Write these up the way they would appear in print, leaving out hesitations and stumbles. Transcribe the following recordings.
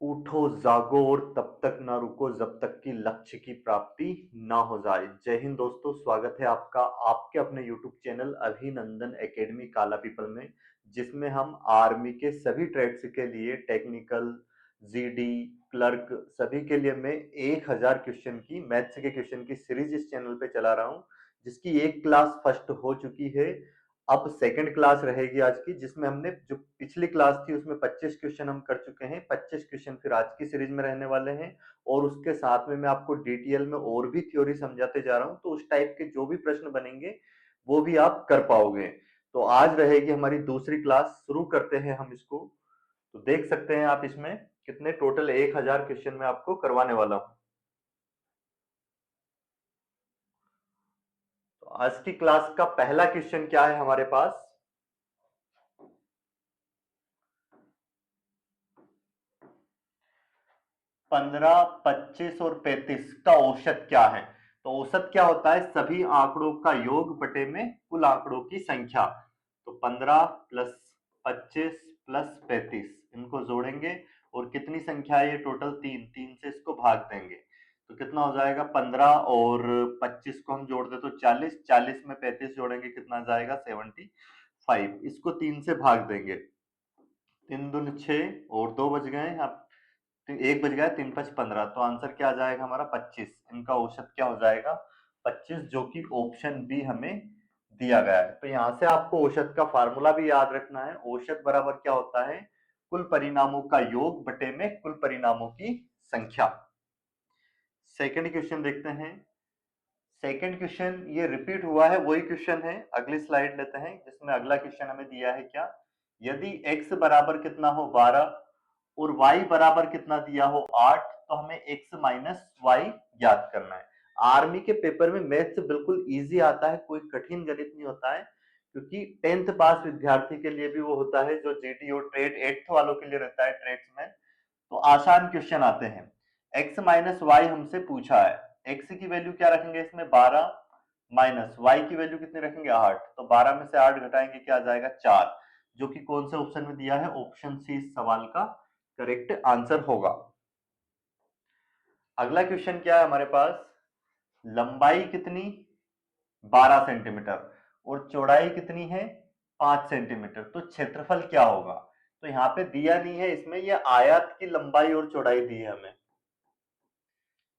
उठो जागो और तब तक ना रुको जब तक कि लक्ष्य की प्राप्ति ना हो जाए। जय हिंद दोस्तों, स्वागत है आपका आपके अपने यूट्यूब चैनल अभिनंदन एकेडमी काला पीपल में, जिसमें हम आर्मी के सभी ट्रेड्स के लिए टेक्निकल, जीडी, क्लर्क सभी के लिए मैं 1000 क्वेश्चन की मैथ्स के क्वेश्चन की सीरीज इस चैनल पे चला रहा हूं, जिसकी एक क्लास फर्स्ट हो चुकी है। अब सेकंड क्लास रहेगी आज की, जिसमें हमने जो पिछली क्लास थी उसमें 25 क्वेश्चन हम कर चुके हैं। 25 क्वेश्चन फिर आज की सीरीज में रहने वाले हैं, और उसके साथ में मैं आपको डिटेल में और भी थ्योरी समझाते जा रहा हूं, तो उस टाइप के जो भी प्रश्न बनेंगे वो भी आप कर पाओगे। तो आज रहेगी हमारी दूसरी क्लास, शुरू करते हैं हम इसको। तो देख सकते हैं आप इसमें कितने टोटल 1000 क्वेश्चन में आपको करवाने वाला हूं। तो आज की क्लास का पहला क्वेश्चन क्या है हमारे पास? 15, 25 और 35 का औसत क्या है? तो औसत क्या होता है? सभी आंकड़ों का योग बटे में कुल आंकड़ों की संख्या। तो 15 प्लस 25 प्लस 35 इनको जोड़ेंगे, और कितनी संख्या है ये टोटल? तीन। तीन से इसको भाग देंगे तो कितना हो जाएगा? 15 और 25 को हम जोड़ दे तो 40, 40 में 35 जोड़ेंगे कितना जाएगा? 75। इसको तीन से भाग देंगे, तीन दूनी 6 और दो बज गए। अब एक बज गया, 3 5 15, तो आंसर क्या आ जाएगा हमारा? 25। इनका औसत क्या हो जाएगा? 25, जो कि ऑप्शन बी हमें दिया गया है। तो यहां से आपको औसत का फार्मूला भी याद रखना है। औसत बराबर क्या होता है? कुल परिणामों का योग बटे में कुल परिणामों की संख्या। सेकंड क्वेश्चन देखते हैं। सेकंड क्वेश्चन ये रिपीट हुआ है, वही क्वेश्चन है। अगली स्लाइड लेते हैं, जिसमें अगला क्वेश्चन हमें दिया है क्या? यदि x बराबर कितना हो? 12 और y बराबर कितना दिया हो? 8, तो हमें x माइनस वाई ज्ञात करना है। आर्मी के पेपर में मैथ्स बिल्कुल इजी आता है, कोई कठिन गणित नहीं होता है, क्योंकि 10th पास विद्यार्थी के लिए भी वो होता है जो जीटी और ट्रेड 8th वालों के लिए रहता है, ट्रेड्स में। तो आसान क्वेश्चन आते हैं। x माइनस वाई हमसे पूछा है। x की वैल्यू क्या रखेंगे इसमें? 12, माइनस y की वैल्यू कितनी रखेंगे? 8। तो 12 में से 8 घटाएंगे, क्या आ जाएगा? 4, जो कि कौन से ऑप्शन में दिया है? ऑप्शन सी इस सवाल का करेक्ट आंसर होगा। अगला क्वेश्चन क्या है हमारे पास? लंबाई कितनी? 12 सेंटीमीटर और चौड़ाई कितनी है? 5 सेंटीमीटर। तो क्षेत्रफल क्या होगा? तो यहाँ पे दिया नहीं है इसमें, ये आयत की लंबाई और चौड़ाई दी है हमें।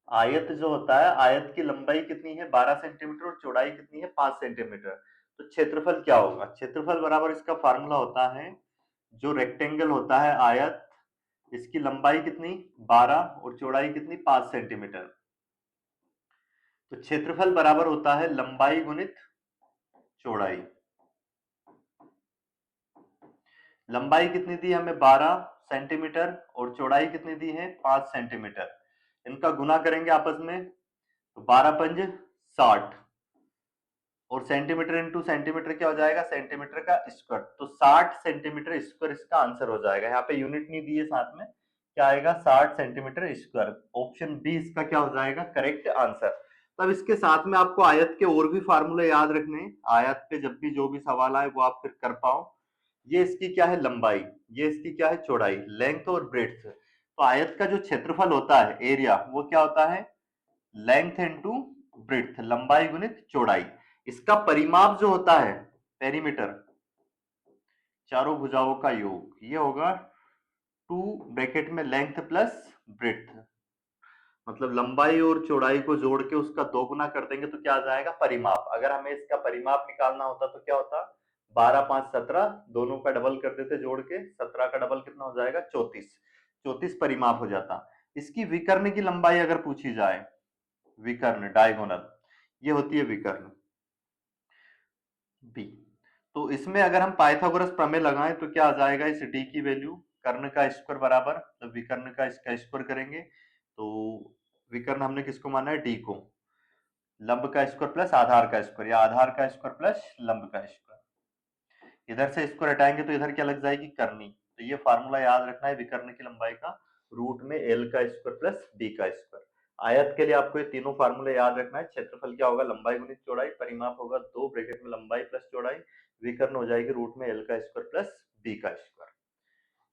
आयत जो होता है, आयत की लंबाई कितनी है? 12 सेंटीमीटर और चौड़ाई कितनी है? 5 सेंटीमीटर। तो क्षेत्रफल क्या होगा? क्षेत्रफल बराबर इसका फार्मूला होता है, जो रेक्टेंगल होता है आयत, इसकी लंबाई कितनी? 12 और चौड़ाई कितनी? 5 सेंटीमीटर। तो क्षेत्रफल बराबर होता है लंबाई गुणित चौड़ाई। लंबाई कितनी दी हमें? 12 सेंटीमीटर, और चौड़ाई कितनी दी है? 5 सेंटीमीटर। इनका गुना करेंगे आपस में, तो 12 पंज 60, और सेंटीमीटर इंटू सेंटीमीटर क्या हो जाएगा? सेंटीमीटर का स्क्वायर। तो 60 सेंटीमीटर स्क्वायर इसका आंसर हो जाएगा। यहाँ पे यूनिट नहीं दी है साथ में, क्या आएगा? 60 सेंटीमीटर स्क्वायर। ऑप्शन बी इसका क्या हो जाएगा? Correct answer. तब इसके साथ में आपको आयत के और भी फार्मूले याद रखने हैं, आयत पे जब भी जो भी सवाल आए वो आप फिर कर पाओ। ये इसकी क्या है? लंबाई। ये इसकी क्या है? चौड़ाई। लेंथ और ब्रेड्थ। तो आयत का जो क्षेत्रफल होता है, एरिया, वो क्या होता है? लेंथ इंटू ब्रेड्थ, लंबाई गुणित चौड़ाई। इसका परिमाप जो होता है, पेरीमीटर, चारों भुजाओं का योग, ये होगा 2 ब्रैकेट में लेंथ प्लस ब्रेड्थ। मतलब लंबाई और चौड़ाई को जोड़ के उसका दोगुना कर देंगे तो क्या आ जाएगा? परिमाप। अगर हमें इसका परिमाप निकालना होता तो क्या होता? 12 5 17, दोनों का डबल कर देते जोड़ के, 17 का डबल कितना हो जाएगा? 34। 34 परिमाप हो जाता। इसकी विकर्ण की लंबाई अगर पूछी जाए, विकर्ण, डायगोनल, ये होती है विकर्ण, बी। तो इसमें अगर हम पाइथागोरस प्रमेय लगाएं तो क्या आ जाएगा? इस डी की वैल्यू, कर्ण का स्क्वायर बराबर, तो विकर्ण का इसका स्क्वायर करेंगे तो विकर्ण हमने किसको माना है? डी को। लंब का स्क्वायर प्लस आधार का स्क्वायर, या आधार का स्क्वायर प्लस लंब का स्क्वायर। इधर से स्क्वायर हटाएंगे तो इधर क्या लग जाएगी? करनी। तो ये फार्मूला याद रखना है विकर्ण की लंबाई का, रूट में एल का स्क्वायर प्लस बी का स्क्वायर। आयत के लिए आपको ये तीनों फार्मूले याद रखना है। क्षेत्रफल क्या होगा? लंबाई गुणित चौड़ाई, परिमाप होगा 2 ब्रैकेट में लंबाई प्लस चौड़ाई, विकर्ण हो जाएगी रूट में l का स्क्वायर प्लस b का स्क्वायर।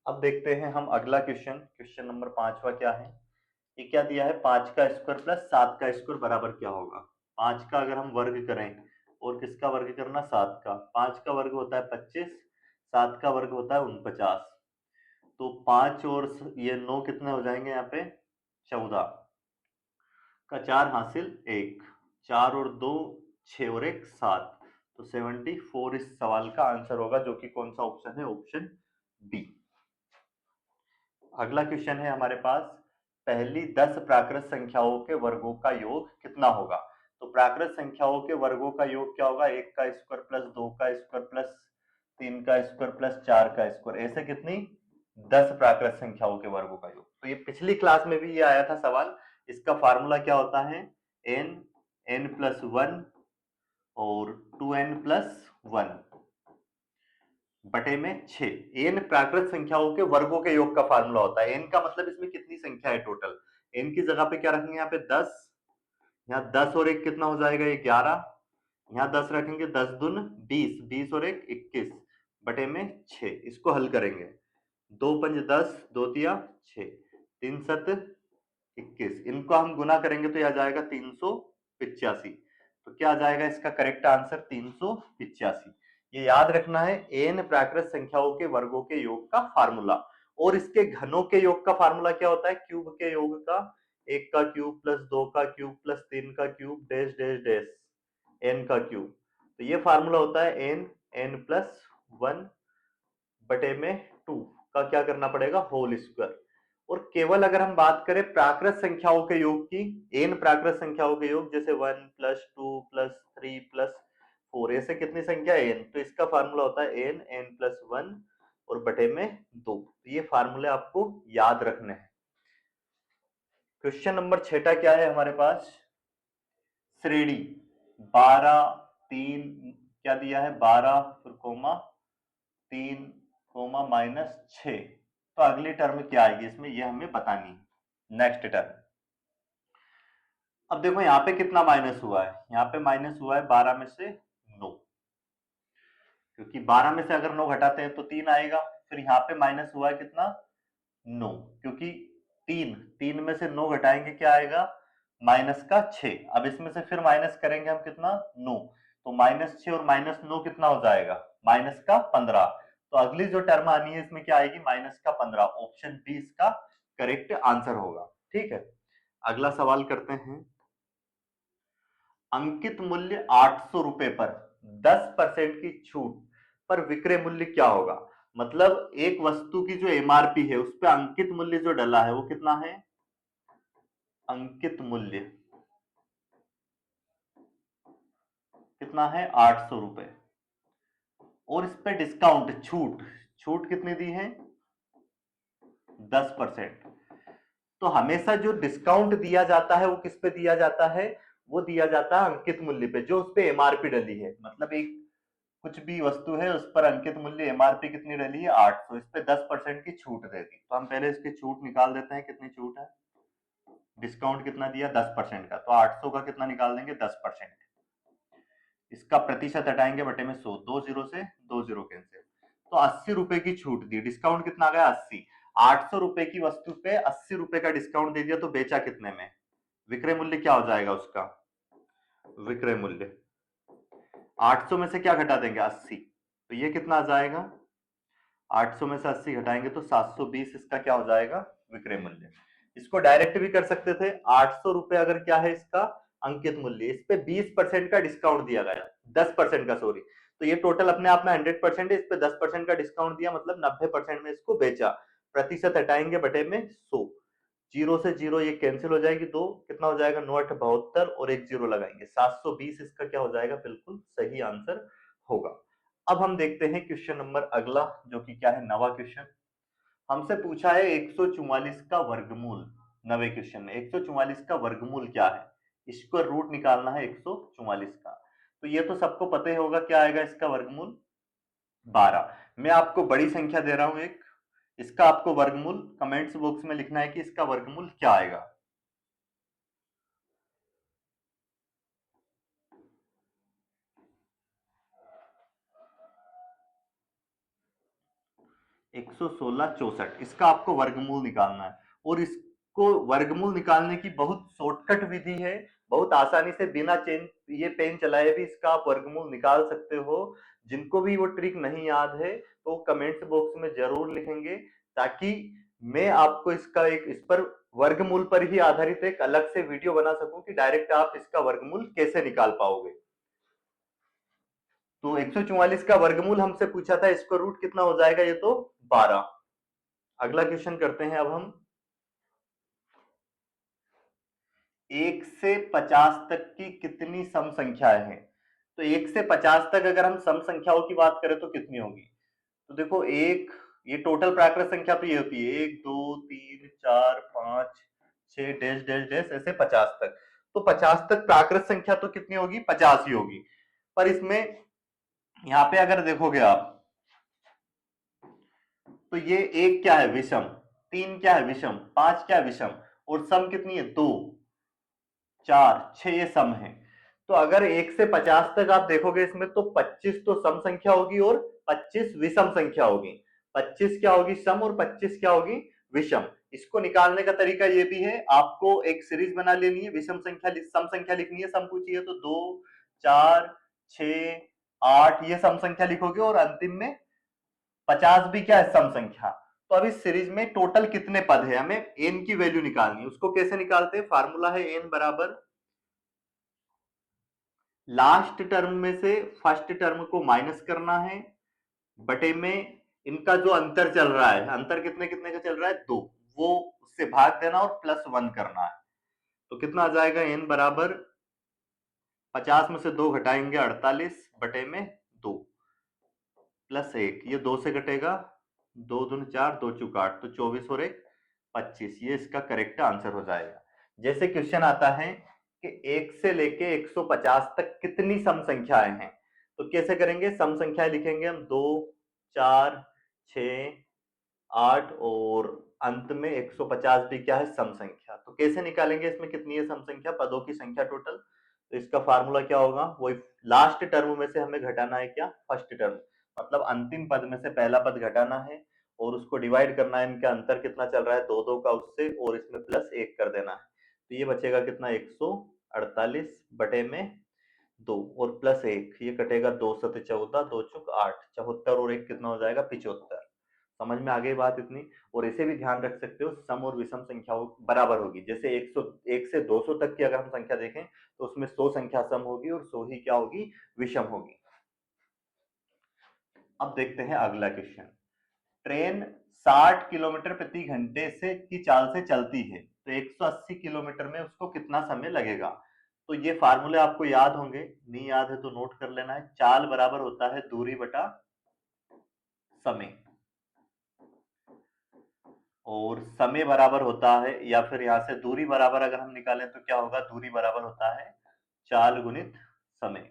अब देखते हैं हम अगला क्वेश्चन, क्वेश्चन नंबर 5वां क्या है। ये क्या दिया है, 5 का स्क्वायर प्लस 7 का स्क्वायर बराबर क्या होगा। 5 का अगर हम वर्ग करें और किसका वर्ग करना, 7 का, 5 का वर्ग होता है 25, 7 का वर्ग होता है 49। तो 5 और ये 9 कितने हो जाएंगे यहाँ पे, 14 का 4 हासिल 1, 4 और 2 6 और 1 7, तो 74 इस सवाल का आंसर होगा, जो कि कौन सा ऑप्शन है, ऑप्शन बी। अगला क्वेश्चन है हमारे पास, पहली 10 प्राकृत संख्याओं के वर्गों का योग कितना होगा। तो प्राकृत संख्याओं के वर्गों का योग क्या होगा, 1 का स्क्वायर प्लस 2 का स्क्वायर प्लस 3 का स्क्वायर प्लस 4 का स्क्वायर, ऐसे कितनी 10 प्राकृत संख्याओं के वर्गों का योग। तो ये पिछली क्लास में भी ये आया था सवाल। इसका फार्मूला क्या होता है, n प्लस 1 और 2n प्लस 1 बटे में 6। n प्राकृत संख्याओं के वर्गों के योग का फार्मूला होता है। n का मतलब इसमें कितनी संख्या है टोटल। n की जगह पे क्या रखेंगे, यहाँ पे 10, यहाँ 10 और 1 कितना हो जाएगा, ये 11, यहाँ 10 रखेंगे, 10 दून 20, 20 और 1 21 बटे में 6। इसको हल करेंगे, 2 पंज 10, 2 तिया 6, 3 सत 21, इनको हम गुना करेंगे तो यह आ जाएगा 385। तो क्या आ जाएगा इसका करेक्ट आंसर, 385। ये याद रखना है, n प्राकृत संख्याओं के वर्गों के योग का फार्मूला। और इसके घनों के योग का फार्मूला क्या होता है, क्यूब के योग का, 1 का क्यूब प्लस 2 का क्यूब प्लस 3 का cube dash dash dash n का क्यूब। तो ये फार्मूला होता है n प्लस 1 बटे में 2 का क्या करना पड़ेगा, होल स्क्वायर। और केवल अगर हम बात करें प्राकृत संख्याओं के योग की, n प्राकृत संख्याओं के योग, जैसे 1 प्लस 2 प्लस 3 प्लस 4, ऐसे कितनी संख्या है n, तो इसका फार्मूला होता है n प्लस 1 और बटे में 2। ये फार्मूले आपको याद रखने हैं। क्वेश्चन नंबर 6 क्या है हमारे पास, श्रेणी 12 3 क्या दिया है, 12 फिर कोमा 3 कोमा माइनस 6। तो अगली टर्म क्या आएगी इसमें, ये हमें बतानी है। नेक्स्ट टर्म, अब देखो यहाँ पे कितना माइनस हुआ है, यहाँ पे माइनस हुआ है 12 में से 9, क्योंकि 12 में से अगर 9 घटाते हैं तो 3 आएगा। फिर यहाँ पे माइनस हुआ है कितना, 9, क्योंकि 3 में से 9 घटाएंगे क्या आएगा, माइनस का 6। अब इसमें से फिर माइनस करेंगे हम कितना, 9, तो माइनस 6 और माइनस 9 कितना हो जाएगा, माइनस का 15। तो अगली जो टर्म आनी है इसमें क्या आएगी, माइनस का 15। ऑप्शन बी इसका करेक्ट आंसर होगा। ठीक है, अगला सवाल करते हैं। अंकित मूल्य 800 रुपए पर 10% की छूट पर विक्रय मूल्य क्या होगा। मतलब एक वस्तु की जो एमआरपी है उस पर अंकित मूल्य जो डला है वो कितना है, अंकित मूल्य कितना है, 800 रुपए, और इस पे डिस्काउंट छूट, छूट कितनी दी है, 10%। तो हमेशा जो डिस्काउंट दिया जाता है वो किस पे दिया जाता है, वो दिया जाता है अंकित मूल्य पे, जो उस पे एमआरपी डली है। मतलब एक कुछ भी वस्तु है उस पर अंकित मूल्य एमआरपी कितनी डली है, 800, इस पे 10% की छूट दे दी। तो हम पहले इसकी छूट निकाल देते हैं, कितनी छूट है, डिस्काउंट कितना दिया 10% का, तो 800 का कितना निकाल देंगे, 10%। इसका प्रतिशत हटाएंगे बटे में 100, 2 जीरो से 2 जीरो कैंसिल, तो 80 रुपए की छूट दी। डिस्काउंट कितना आ गया, 80। 800 रुपए की वस्तु पे 80 रुपए का डिस्काउंट दे दिया, तो बेचा कितने में, विक्रय मूल्य क्या हो जाएगा उसका, विक्रय मूल्य 800 में से क्या घटा देंगे, 80, तो ये कितना आ जाएगा, 800 में से 80 घटाएंगे तो 720 इसका क्या हो जाएगा, विक्रय मूल्य। इसको डायरेक्ट भी कर सकते थे, 800 रुपए अगर क्या है इसका अंकित मूल्य, इस पे 20% का डिस्काउंट दिया गया, 10% का सॉरी, तो ये टोटल अपने आप में 100% है, इस पे 10% का डिस्काउंट दिया, मतलब 90% में इसको बेचा। प्रतिशत हटाएंगे बटे में 100, जीरो से जीरो ये कैंसिल हो जाएगी, दो कितना हो जाएगा, 9×8 = और एक जीरो लगाएंगे, 720 इसका क्या हो जाएगा, बिल्कुल सही आंसर होगा। अब हम देखते हैं क्वेश्चन नंबर अगला, जो कि क्या है, नवा क्वेश्चन। हमसे पूछा है 144 का वर्गमूल। नवे क्वेश्चन में 144 का वर्गमूल क्या है, स्क्वायर रूट निकालना है 144 का। तो ये तो सबको पता ही होगा, क्या आएगा इसका वर्गमूल, 12। मैं आपको बड़ी संख्या दे रहा हूं एक, इसका आपको वर्गमूल कमेंट्स बॉक्स में लिखना है कि इसका वर्गमूल क्या आएगा। 116 64, इसका आपको वर्गमूल निकालना है। और इसको वर्गमूल निकालने की बहुत शॉर्टकट विधि है, बहुत आसानी से बिना चेन ये पेन चलाए भी इसका आप वर्गमूल निकाल सकते हो। जिनको भी वो ट्रिक नहीं याद है तो कमेंट्स बॉक्स में जरूर लिखेंगे, ताकि मैं आपको इसका एक इस पर वर्गमूल पर ही आधारित एक अलग से वीडियो बना सकूं कि डायरेक्ट आप इसका वर्गमूल कैसे निकाल पाओगे। तो 144 का वर्गमूल हमसे पूछा था, इसका रूट कितना हो जाएगा, ये तो 12। अगला क्वेश्चन करते हैं अब हम। 1 से 50 तक की कितनी सम संख्याएं हैं? तो 1 से 50 तक अगर हम सम संख्याओं की बात करें तो कितनी होगी? तो देखो, एक ये टोटल प्राकृत संख्या तो ये होती है 1 2 3 4 5 6 डैश डैश डैश ऐसे 50 तक। तो 50 तक प्राकृत संख्या तो कितनी होगी? 50 ही होगी। पर इसमें यहाँ पे अगर देखोगे आप, तो ये एक क्या है? विषम। 3 क्या है? विषम। 5 क्या है? विषम। और सम कितनी है? 2 4 6 ये सम है। तो अगर 1 से 50 तक आप देखोगे इसमें, तो 25 तो सम संख्या होगी और 25 विषम संख्या होगी। 25 क्या होगी? सम, और 25 क्या होगी? विषम। इसको निकालने का तरीका ये भी है, आपको एक सीरीज बना लेनी है, विषम संख्या सम संख्या लिखनी है। सम पूछी है तो 2 4 6 8 ये सम संख्या लिखोगे, और अंतिम में 50 भी क्या है? सम संख्या। तो अब इस सीरीज में टोटल कितने पद है, हमें एन की वैल्यू निकालनी है। उसको कैसे निकालते हैं? फार्मूला है एन बराबर लास्ट टर्म में से फर्स्ट टर्म को माइनस करना है, बटे में इनका जो अंतर चल रहा है, अंतर कितने कितने का चल रहा है? 2, वो उससे भाग देना और +1 करना है। तो कितना आ जाएगा? एन बराबर 50 में से 2 घटाएंगे 48 बटे में 2 +1, ये 2 से कटेगा, 2 दूनी 4 2 चौक 8, तो 24 और 1 25, ये इसका करेक्ट आंसर हो जाएगा। जैसे क्वेश्चन आता है कि 1 से लेके 150 तक कितनी सम संख्याएं हैं, तो कैसे करेंगे? सम संख्याएं लिखेंगे हम 2 4 6 8, और अंत में 150 भी क्या है? सम संख्या। तो कैसे निकालेंगे इसमें कितनी है सम संख्या? पदों की संख्या टोटल। तो इसका फार्मूला क्या होगा? वही लास्ट टर्म में से हमें घटाना है क्या? फर्स्ट टर्म, मतलब अंतिम पद में से पहला पद घटाना है, और उसको डिवाइड करना है, इनका अंतर कितना चल रहा है? 2 2 का उससे, और इसमें +1 कर देना है। तो ये बचेगा कितना? 148 बटे में 2 और +1, ये कटेगा 2 7 14 2 चौक 8, 74 और 1 कितना हो जाएगा? 75। समझ में आ गई बात इतनी? और इसे भी ध्यान रख सकते हो, सम और विषम संख्याओं बराबर होगी। जैसे 1 से 200 तक की अगर हम संख्या देखें तो उसमें 100 संख्या सम होगी और 100 ही क्या होगी? विषम होगी। अब देखते हैं अगला क्वेश्चन। ट्रेन 60 किलोमीटर प्रति घंटे से की चाल से चलती है, तो 180 किलोमीटर में उसको कितना समय लगेगा? तो ये फार्मूले आपको याद होंगे, नहीं याद है तो नोट कर लेना है। चाल बराबर होता है दूरी बटा समय, और समय बराबर होता है, या फिर यहां से दूरी बराबर अगर हम निकालें तो क्या होगा? दूरी बराबर होता है चाल गुणित समय,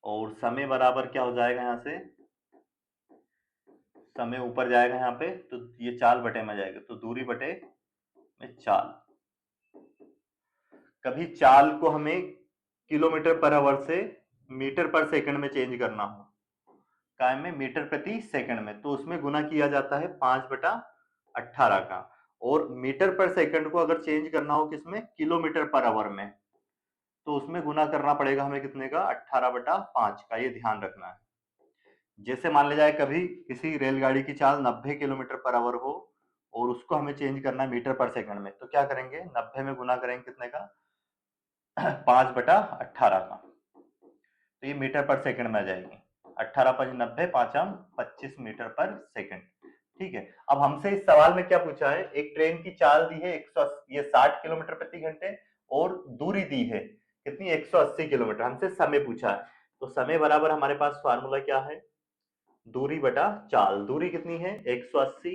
और समय बराबर क्या हो जाएगा? यहां से समय ऊपर जाएगा यहाँ पे, तो ये चाल बटे में जाएगा, तो दूरी बटे में चाल। कभी चाल को हमें किलोमीटर पर आवर से मीटर पर सेकंड में चेंज करना हो, काय में? मीटर प्रति सेकंड में, तो उसमें गुना किया जाता है 5/18 का। और मीटर पर सेकंड को अगर चेंज करना हो किसमें? किलोमीटर पर आवर में, तो उसमें गुना करना पड़ेगा हमें कितने का? 18/5 का। ये ध्यान रखना है। जैसे मान लिया जाए कभी किसी रेलगाड़ी की चाल 90 किलोमीटर पर आवर हो, और उसको हमें चेंज करना है मीटर पर सेकंड में, तो क्या करेंगे? 90 में गुना करेंगे कितने का? 5/18 का। तो ये मीटर पर सेकंड में आ जाएगी। 18 5 90, 5 25 मीटर पर सेकंड। ठीक है। अब हमसे इस सवाल में क्या पूछा है? एक ट्रेन की चाल दी है 180, ये 60 किलोमीटर प्रति घंटे, और दूरी दी है कितनी? 180 किलोमीटर। हमसे समय पूछा है, तो समय बराबर हमारे पास फार्मूला क्या है? दूरी बटा चाल। दूरी कितनी है? 180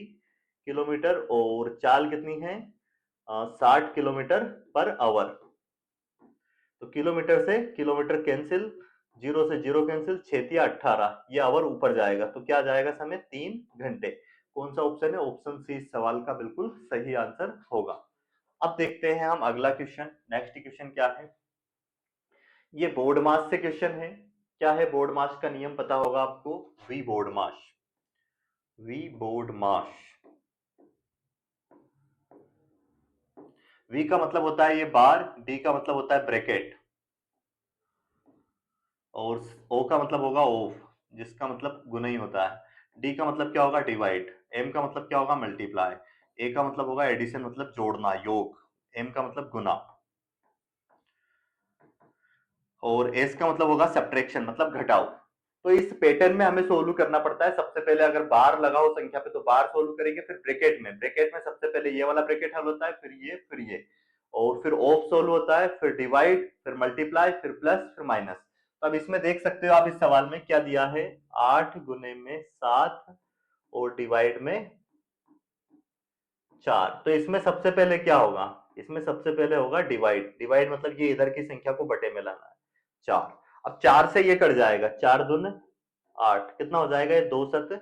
किलोमीटर, और चाल कितनी है? 60 किलोमीटर पर आवर। तो किलोमीटर से किलोमीटर कैंसिल, 0 से 0 कैंसिल, 6×18, ये आवर ऊपर जाएगा, तो क्या जाएगा समय? 3 घंटे। कौन सा ऑप्शन है? ऑप्शन सी इस सवाल का बिल्कुल सही आंसर होगा। अब देखते हैं हम अगला क्वेश्चन। नेक्स्ट क्वेश्चन क्या है? ये बोर्ड मास से क्वेश्चन है। क्या है बोर्ड मास का नियम पता होगा आपको, V BODMAS. V BODMAS, V का मतलब होता है ये बार, बी का मतलब होता है ब्रैकेट, और ओ का मतलब होगा ओफ, जिसका मतलब गुना ही होता है। डी का मतलब क्या होगा, डिवाइड। एम का मतलब क्या होगा, मल्टीप्लाई। ए का मतलब होगा एडिशन, मतलब जोड़ना, योग। एम का मतलब गुना, और एस का मतलब होगा सब्ट्रैक्शन, मतलब घटाओ। तो इस पैटर्न में हमें सोल्व करना पड़ता है। सबसे पहले अगर बार लगाओ संख्या पे तो बार सोल्व करेंगे, फिर ब्रैकेट में सबसे पहले ये वाला ब्रैकेट हल होता है, फिर ये, और फिर ऑफ सोल्व होता है, फिर डिवाइड, फिर मल्टीप्लाई, फिर प्लस, फिर माइनस। तो अब इसमें देख सकते हो आप, इस सवाल में क्या दिया है, 8 गुने में 7 और डिवाइड में 4। तो इसमें सबसे पहले क्या होगा, इसमें सबसे पहले होगा डिवाइड। डिवाइड मतलब ये इधर की संख्या को बटे में लाना है, 4। अब 4 से ये कट जाएगा, 4 दूनी 8, कितना हो जाएगा, ये 2 7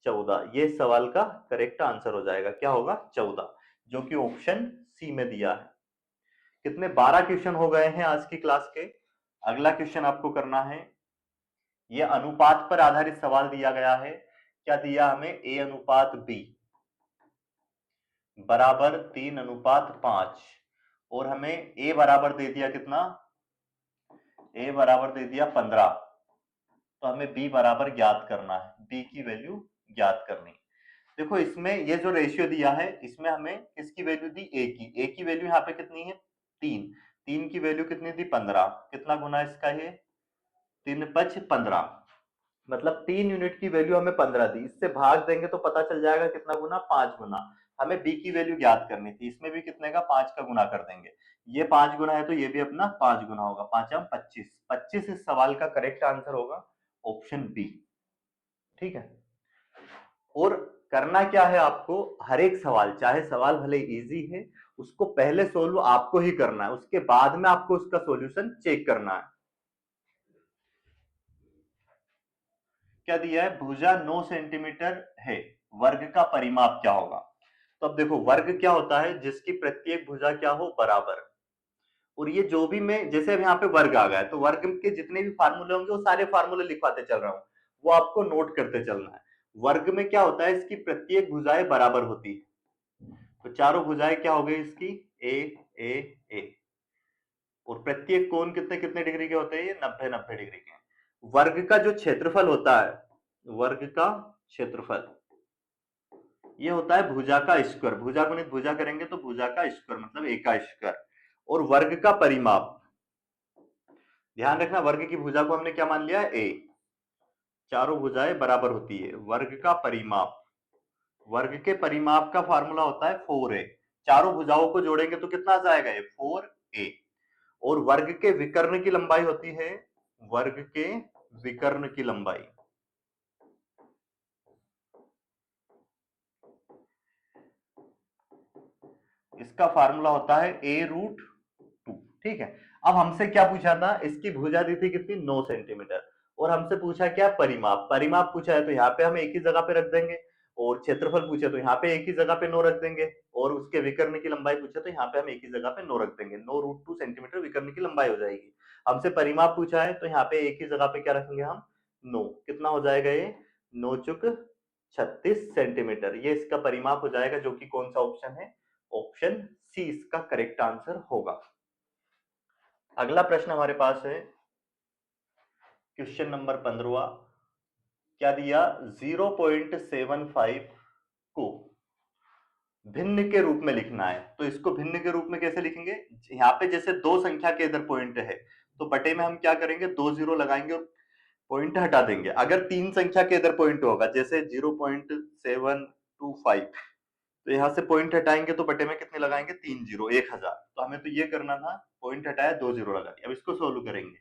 14। ये सवाल का करेक्ट आंसर हो जाएगा, क्या होगा, 14, जो कि ऑप्शन सी में दिया है। कितने, 12 क्वेश्चन हो गए हैं आज की क्लास के। अगला क्वेश्चन आपको करना है, ये अनुपात पर आधारित सवाल दिया गया है। क्या दिया हमें, ए अनुपात बी बराबर 3:5, और हमें ए बराबर दे दिया कितना, ए बराबर दे दिया 15। तो हमें बी बराबर ज्ञात करना है, बी की वैल्यू ज्ञात करनी। देखो इसमें ये जो रेशियो दिया है, इसमें हमें किसकी वैल्यू दी, ए की वैल्यू यहाँ पे कितनी है, 3। 3 की वैल्यू कितनी दी, 15। कितना गुना इसका है, 3×5 = 15, मतलब 3 यूनिट की वैल्यू हमें 15 दी, इससे भाग देंगे तो पता चल जाएगा कितना गुना, 5 गुना। हमें बी की वैल्यू ज्ञात करनी थी, इसमें भी कितने का, 5 का गुना कर देंगे। ये 5 गुना है तो ये भी अपना 5 गुना होगा, 5×5 = 25। इस सवाल का करेक्ट आंसर होगा ऑप्शन बी। ठीक है, और करना क्या है आपको, हर एक सवाल, चाहे सवाल भले इजी है, उसको पहले सोल्व आपको ही करना है, उसके बाद में आपको उसका सॉल्यूशन चेक करना है। क्या दिया है, भुजा 9 सेंटीमीटर है, वर्ग का परिमाप क्या होगा। तो अब देखो वर्ग क्या होता है, जिसकी प्रत्येक भुजा क्या हो, बराबर। और ये जो भी मैं, जैसे अब यहाँ पे वर्ग आ गया है, तो वर्ग के जितने भी फार्मूले होंगे वो सारे फार्मूले लिखवाते चल रहा हूँ, वो आपको नोट करते चलना है। वर्ग में क्या होता है, इसकी प्रत्येक भुजाएं बराबर होती है। तो चारों भुजाएं क्या हो गई इसकी, ए ए ए, और प्रत्येक कोण कितने कितने डिग्री के होते हैं, ये 90-90 डिग्री के। वर्ग का जो क्षेत्रफल होता है, वर्ग का क्षेत्रफल, ये होता है भुजा का स्क्वायर। भुजा गुणित भुजा करेंगे तो भुजा का स्क्वायर, मतलब ए का स्क्वायर। और वर्ग का परिमाप, ध्यान रखना वर्ग की भुजा को हमने क्या मान लिया, ए। चारों भुजाएं बराबर होती है, वर्ग का परिमाप, वर्ग के परिमाप का फार्मूला होता है 4a। चारों भुजाओं को जोड़ेंगे तो कितना आ जाएगा, ये 4a। और वर्ग के विकर्ण की लंबाई होती है, वर्ग के विकर्ण की लंबाई, इसका फार्मूला होता है a√2। ठीक है, अब हमसे क्या पूछा था, इसकी भुजा दी थी कितनी, 9 सेंटीमीटर, और हमसे पूछा क्या, परिमाप। परिमाप पूछा है तो यहाँ पे हम एक ही जगह पे रख देंगे, और क्षेत्रफल पूछे तो यहाँ पे एक ही जगह पे 9 रख देंगे, और उसके विकर्ण की लंबाई पूछे तो यहाँ पे हम एक ही जगह पे 9 रख देंगे। 9√2 सेंटीमीटर विकर्ण की लंबाई हो जाएगी। हमसे परिमाप पूछा है तो यहाँ पे एक ही जगह पे क्या रखेंगे हम, 9। कितना हो जाएगा ये, 9×36 सेंटीमीटर, ये इसका परिमाप हो जाएगा, जो कि कौन सा ऑप्शन है, ऑप्शन सी इसका करेक्ट आंसर होगा। अगला प्रश्न हमारे पास है क्वेश्चन नंबर 15। क्या दिया, 0.75 को भिन्न के रूप में लिखना है। तो इसको भिन्न के रूप में कैसे लिखेंगे, यहाँ पे जैसे दो संख्या के इधर पॉइंट है, तो बटे में हम क्या करेंगे, 2 0 लगाएंगे और पॉइंट हटा देंगे। अगर तीन संख्या के इधर पॉइंट होगा, जैसे 0.725, तो यहाँ से पॉइंट हटाएंगे तो बटे में कितने लगाएंगे, 3 0, 1000। तो हमें तो ये करना था, पॉइंट हटाया, 2 0 लगा दिया। अब इसको सोल्व करेंगे,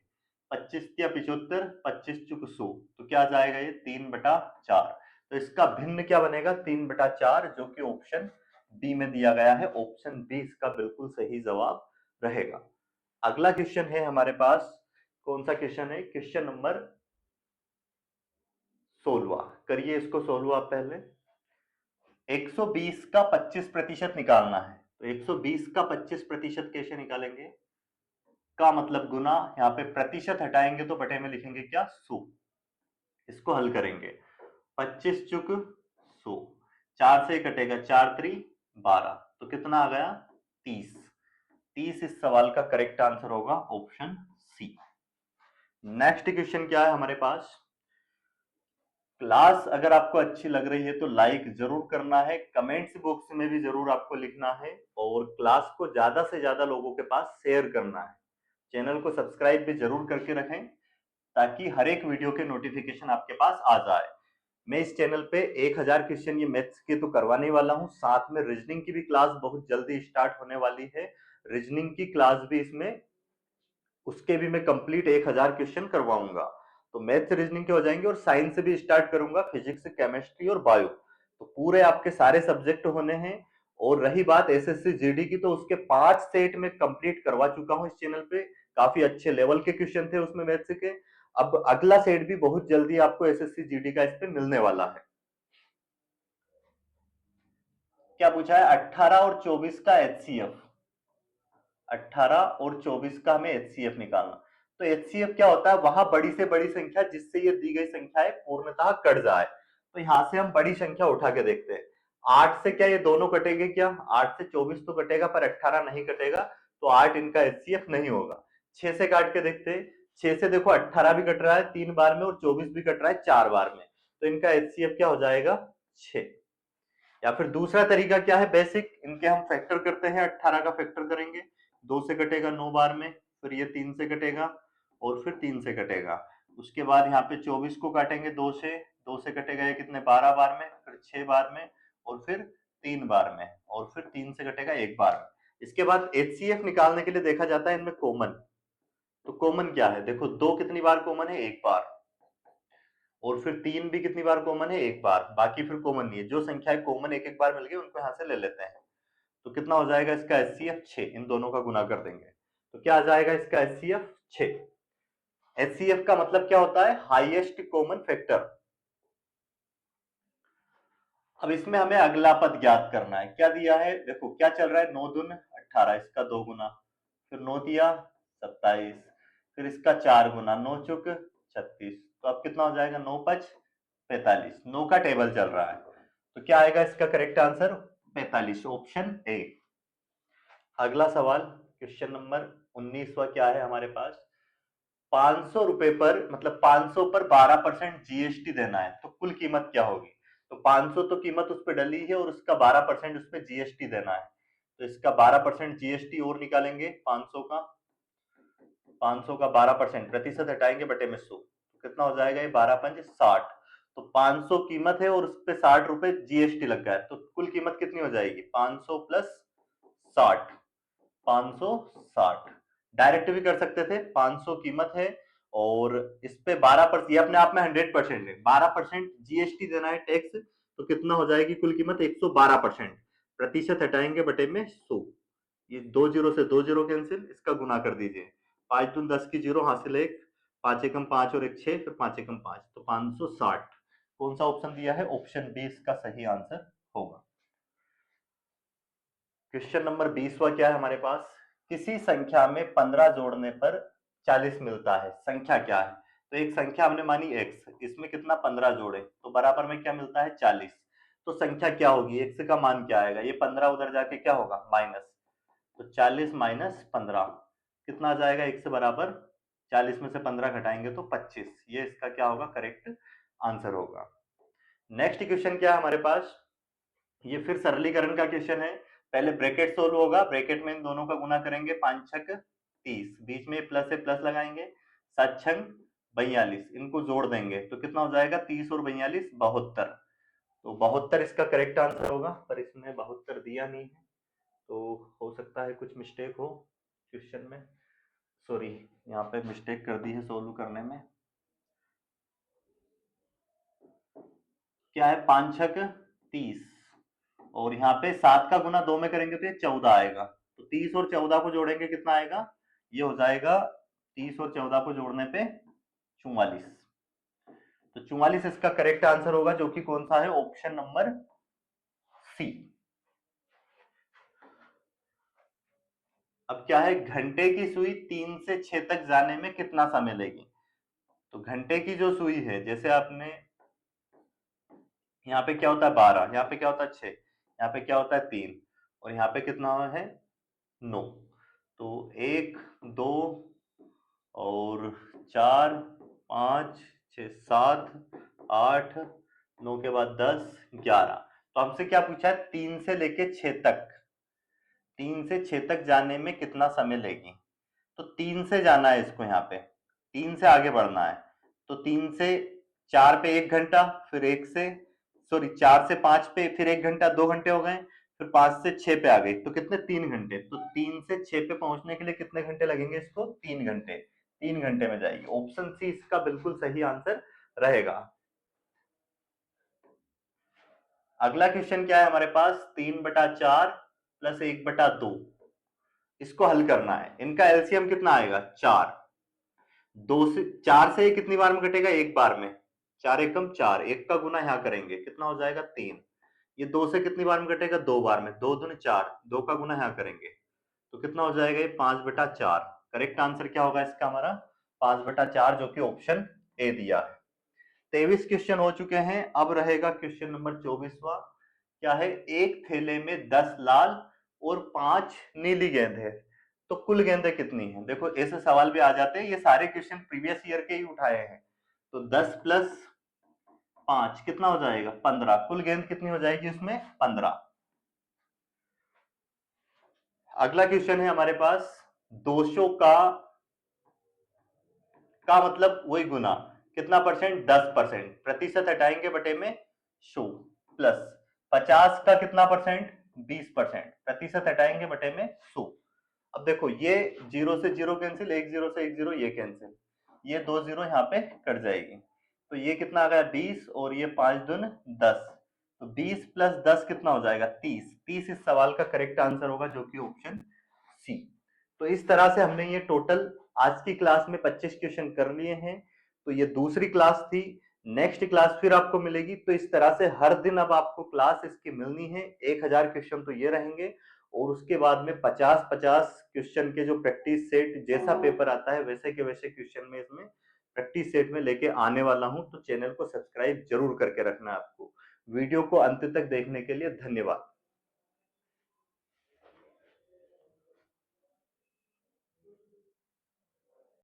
25 या 75, 25 चुक 100, तो क्या आ जाएगा, ये 3/4। तो इसका भिन्न क्या बनेगा, 3/4, जो कि ऑप्शन बी में दिया गया है। ऑप्शन बी इसका बिल्कुल सही जवाब रहेगा। अगला क्वेश्चन है हमारे पास, कौन सा क्वेश्चन है, क्वेश्चन नंबर 16। करिए इसको सोल्व आप पहले। 120 का 25% निकालना है, तो 120 का 25% कैसे निकालेंगे, का मतलब गुना, यहाँ पे प्रतिशत हटाएंगे तो बटे में लिखेंगे क्या, 100। इसको हल करेंगे, 25 चुक 100, 4 से कटेगा 4 3 12, तो कितना आ गया 30। 30 इस सवाल का करेक्ट आंसर होगा ऑप्शन सी। नेक्स्ट क्वेश्चन क्या है हमारे पास। क्लास अगर आपको अच्छी लग रही है तो लाइक जरूर करना है, कमेंट्स बॉक्स में भी जरूर आपको लिखना है, और क्लास को ज्यादा से ज्यादा लोगों के पास शेयर करना है। चैनल को सब्सक्राइब भी जरूर करके रखें ताकि हर एक वीडियो के नोटिफिकेशन आपके पास आ जाए। मैं इस चैनल पे 1000 क्वेश्चन ये मैथ्स के तो करवाने वाला हूँ, साथ में रीजनिंग की भी क्लास बहुत जल्दी स्टार्ट होने वाली है। रीजनिंग की क्लास भी इसमें, उसके भी मैं कंप्लीट 1000 क्वेश्चन करवाऊंगा। तो मैथ्स रीजनिंग के हो जाएंगे, और साइंस से भी स्टार्ट करूंगा, फिजिक्स केमिस्ट्री और बायो, तो पूरे आपके सारे सब्जेक्ट होने हैं। और रही बात एसएससी जीडी की, तो उसके 5 सेट में कंप्लीट करवा चुका हूं इस चैनल पे, काफी अच्छे लेवल के क्वेश्चन थे उसमें मैथ्स के। अब अगला सेट भी बहुत जल्दी आपको एसएससी जीडी का इस पे मिलने वाला है। क्या पूछा है, 18 और 24 का एचसीएफ। 18 और 24 का हमें एचसीएफ निकालना। तो एचसीएफ क्या होता है, वहां बड़ी से बड़ी संख्या जिससे ये दी गई संख्या है पूर्णतः कट जाए। तो यहां से हम बड़ी संख्या उठा के देखते हैं। 8 से क्या ये दोनों कटेंगे क्या, 8 से 24 तो कटेगा पर 18 नहीं कटेगा, तो 8 इनका एचसीएफ नहीं होगा। 6 से काट के देखते हैं, 6 से देखो 18 भी कट रहा है 3 बार में, और 24 भी कट रहा है 4 बार में, तो इनका एचसीएफ क्या हो जाएगा 6। या फिर दूसरा तरीका क्या है बेसिक, इनके हम फैक्टर करते हैं, 18 का फैक्टर करेंगे, 2 से कटेगा 9 बार में, फिर ये 3 से कटेगा, और फिर 3 से कटेगा। उसके बाद यहाँ पे 24 को काटेंगे 2 से, 2 से कटेगा ये कितने 12 बार में, फिर 6 बार में, और फिर 3 बार में, और फिर 3 से कटेगा 1 बार में। इसके बाद एचसीएफ निकालने के लिए देखा जाता है इनमें कॉमन। तो कॉमन क्या है, देखो 2 कितनी बार कॉमन है, 1 बार, और फिर 3 भी कितनी बार कॉमन है, 1 बार, बाकी फिर कॉमन नहीं है। जो संख्याएं कॉमन एक एक बार मिल गई उनको यहां से ले लेते हैं। तो कितना हो जाएगा इसका एचसीएफ 6, इन दोनों का गुना कर देंगे तो क्या आ जाएगा इसका एचसीएफ 6। एचसीएफ का मतलब क्या होता है, हाईएस्ट कॉमन फैक्टर। अब इसमें हमें अगला पद ज्ञात करना है। क्या दिया है, देखो क्या चल रहा है, 9 दून 18, इसका 2 गुना, फिर 9 दिया 27, फिर इसका 4 गुना, 9 चुक 36, तो अब कितना हो जाएगा 9 5 45, 9 का टेबल चल रहा है, तो क्या आएगा इसका करेक्ट आंसर 45, ऑप्शन ए। अगला सवाल क्वेश्चन नंबर 19वां क्या है हमारे पास, 500 रुपए पर, मतलब 500 पर 12% जीएसटी देना है, तो कुल कीमत क्या होगी। तो 500 तो कीमत उस पर डली है, और उसका 12% उस पर जीएसटी देना है, तो इसका 12% जीएसटी और निकालेंगे 500 का, 500 का 12% प्रतिशत हटाएंगे बटे में 100, तो कितना हो जाएगा ये 12 पंज 60। तो 500 कीमत है और उस पे 60 रुपए जीएसटी लग गया है, तो कुल कीमत कितनी हो जाएगी 500 प्लस 60, 560। डायरेक्ट भी कर सकते थे, 500 कीमत है और इस पे 12%, ये अपने आप में 100% है, 12% जीएसटी देना है टैक्स, तो कितना हो जाएगी कुल कीमत 112%, प्रतिशत हटाएंगे बटे में 100, ये 2 जीरो से 2 जीरो कैंसिल, इसका गुना कर दीजिए, 5 दून 10 की जीरो हासिल 1, 5 एकम 5 और 1 6, फिर 5 एकम 5, तो 560। कौन सा ऑप्शन दिया है, ऑप्शन बी इसका सही आंसर होगा। क्वेश्चन नंबर 20वां क्या है हमारे पास, किसी संख्या में 15 जोड़ने पर 40 मिलता है, संख्या क्या है। तो एक संख्या हमने मानी x, इसमें कितना 15 जोड़े तो बराबर में क्या मिलता है 40, तो संख्या क्या होगी, x का मान क्या आएगा, ये 15 उधर जाके क्या होगा माइनस, तो 40 माइनस 15 कितना आ जाएगा, x बराबर 40 में से 15 घटाएंगे तो 25, ये इसका क्या होगा करेक्ट आंसर होगा। नेक्स्ट क्वेश्चन क्या है हमारे पास, ये फिर सरलीकरण का क्वेश्चन है। पहले ब्रैकेट सोल्व होगा, ब्रैकेट में इन दोनों का गुना करेंगे, 5 छक 30, बीच में प्लस से प्लस लगाएंगे, 7 छंग 42, इनको जोड़ देंगे तो कितना हो जाएगा 30 और 42 72, तो 72 इसका करेक्ट आंसर होगा, पर इसमें 72 दिया नहीं है, तो हो सकता है कुछ मिस्टेक हो क्वेश्चन में, सॉरी यहाँ पे मिस्टेक कर दी है सोल्व करने में। क्या है 5 छक 30, और यहाँ पे 7 का गुना 2 में करेंगे तो ये 14 आएगा, तो 30 और 14 को जोड़ेंगे कितना आएगा, ये हो जाएगा 30 और 14 को जोड़ने पे 44, तो 44 इसका करेक्ट आंसर होगा, जो कि कौन सा है, ऑप्शन नंबर सी। अब क्या है, घंटे की सुई 3 से 6 तक जाने में कितना समय लेगी। तो घंटे की जो सुई है, जैसे आपने यहाँ पे क्या होता है 12, यहाँ पे क्या होता है 6, यहाँ पे क्या होता है 3, और यहाँ पे कितना है 9। तो 1 2 और 4 5 6 7 8 9 के बाद 10 11। तो हमसे क्या पूछा है, 3 से लेके 6 तक, 3 से 6 तक जाने में कितना समय लेगी। तो 3 से जाना है इसको, यहाँ पे 3 से आगे बढ़ना है। तो 3 से 4 पे 1 घंटा, फिर 1 से सॉरी 4 से 5 पे फिर 1 घंटा, 2 घंटे हो गए। फिर 5 से 6 पे आ गई, तो कितने 3 घंटे। तो 3 से 6 पे पहुंचने के लिए कितने घंटे लगेंगे इसको, 3 घंटे। 3 घंटे में जाएगी। ऑप्शन सी इसका बिल्कुल सही आंसर रहेगा। अगला क्वेश्चन क्या है हमारे पास, 3/4 प्लस 1/2, इसको हल करना है। इनका एलसीएम कितना आएगा 4। 4 से कितनी बार में कटेगा, एक बार में। 4 एकम 4, एक का गुना यहाँ करेंगे, कितना हो जाएगा 3। ये 2 से कितनी बार में कटेगा, 2 बार में। 2 दूनी 4, 2 का गुना यहाँ करेंगे, तो कितना हो जाएगा ये 5/4। करेक्ट आंसर क्या होगा इसका हमारा 5/4, जो कि ऑप्शन ए दिया है। 23 क्वेश्चन हो चुके हैं। अब रहेगा क्वेश्चन नंबर 24वां। क्या है, एक थैले में 10 लाल और 5 नीली गेंद है, तो कुल गेंदें कितनी हैं। देखो ऐसे सवाल भी आ जाते हैं, ये सारे क्वेश्चन प्रीवियस ईयर के ही उठाए हैं। तो 10 प्लस 5 कितना हो जाएगा 15, कुल गेंद कितनी हो जाएगी उसमें 15। अगला क्वेश्चन है हमारे पास, दोषों का मतलब वही गुना, कितना परसेंट 10%, प्रतिशत हटाएंगे बटे में 100, प्लस 50 का कितना परसेंट 20%, प्रतिशत हटाएंगे बटे में 100। अब देखो ये 0 से 0 कैंसिल, 1 0 से 1 0 ये कैंसिल, ये 2 0 यहाँ पे कट जाएगी। तो ये कितना आ गया 20, और ये 5 दून 10। तो 20 प्लस 10 कितना हो जाएगा 30। 30 इस सवाल का करेक्ट आंसर होगा, जो कि ऑप्शन सी। तो इस तरह से हमने ये टोटल आज की क्लास में 25 क्वेश्चन कर लिए हैं। तो ये दूसरी क्लास थी, नेक्स्ट क्लास फिर आपको मिलेगी। तो इस तरह से हर दिन अब आपको क्लास इसकी मिलनी है। 1000 क्वेश्चन तो ये रहेंगे, और उसके बाद में 50-50 क्वेश्चन के जो प्रैक्टिस सेट, जैसा पेपर आता है वैसे के वैसे क्वेश्चन में इसमें प्रैक्टिस सेट में लेके आने वाला हूं। तो चैनल को सब्सक्राइब जरूर करके रखना है आपको। वीडियो को अंत तक देखने के लिए धन्यवाद।